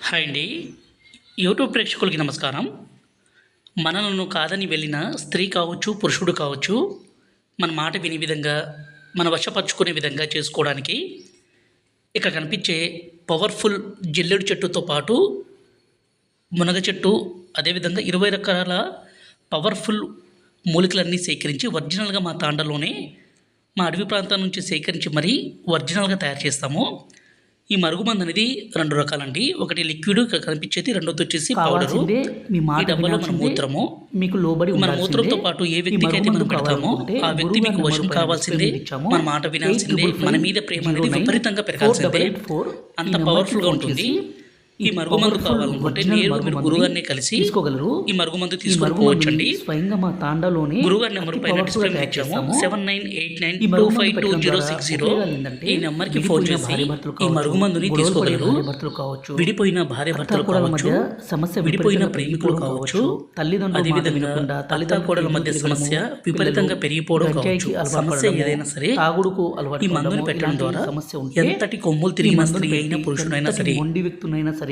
Hi అండి. YouTube ప్రేక్షకులకి నమస్కారం. మనలను కాదని వెళ్ళిన స్త్రీ కావచ్చు, పురుషుడు కావచ్చు, మన మాట వినే విధంగా, మన వశపరుచుకునే విధంగా చేసుకోవడానికి ఇక్కడ కనిపించే పవర్ఫుల్ జిల్లేడు చెట్టుతో పాటు మునగ చెట్టు, అదేవిధంగా 20 రకాల పవర్ఫుల్ మూలికలన్నీ సేకరించి ఒరిజినల్గా మా తాండలోనే మా అడవి ప్రాంతం నుంచి సేకరించి మరీ ఒరిజినల్గా తయారు చేస్తాము. ఈ మరుగుమందు అనేది 2 రకాలండి. ఒకటి లిక్విడ్ కనిపించేది, రెండోది వచ్చేసి పౌడరు. ఈ డబ్బాలో మన మూత్రము, మీకు లోబడి మన మూత్రంతో పాటు ఏ వ్యక్తికి అయితే మనం పెడతామో ఆ వ్యక్తి మీకు వశం కావాల్సిందే, మన మాట వినాల్సిందే, మన మీద ప్రేమ అనేది విపరీతంగా పెరగాల్సిందే. అంత పవర్ఫుల్గా ఉంటుంది. ఈ మరుగుమందు కావాలనుకుంటే నేరుగా మీరు గురుగారిని కలిసి తీసుకోగలరు. ఈ మరుగుమందు తీసుకోవచ్చండి. స్వయంగా మా తాండాలోనే గురుగారి నెంబర్ పైన డిస్ప్లే ఇచ్చాము. 7989252060. ఈ నెంబర్కి ఫోన్ చేసి ఈ మరుగుమందుని తీసుకోగలరు. విడిపోయిన భార్య భర్తలు కావచ్చు, విడిపోయిన ప్రేమికులు కావచ్చు, అదేవిధంగా తల్లిదండ్రుల మధ్య సమస్య విపరీతంగా పెరిగిపోవడం కావచ్చు, సమస్య ఏదైనా సరే ఈ మందుని పెట్టడం ద్వారా ఎంతటి కొమ్ములు తిరిగిన స్త్రీ అయినా పురుషుడైనా సరే,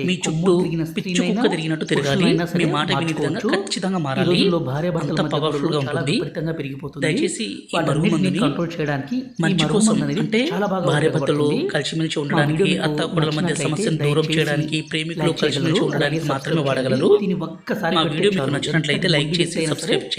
మీ చుట్టూ పిచ్చి కుక్క తిరిగినట్టు తిరగాలి, మీ మాట వినే విధంగా ఖచ్చితంగా మారాలి. అంత పవర్ఫుల్ గా ఉంటుంది. దయచేసి ఈ మరుగుమందుని కంట్రోల్ చేయడానికి మంచి కోసం, అంటే భార్య భర్తలు కలిసిమెలిసి ఉండడానికి, అత్తాకోడల మధ్య సమస్యను దూరం చేయడానికి, ప్రేమికులు కలిసిమెలిసి ఉండడానికి మాత్రమే వాడగలరు. మా వీడియో మీకు నచ్చినట్లయితే లైక్ చేసి సబ్స్క్రైబ్ చేయండి.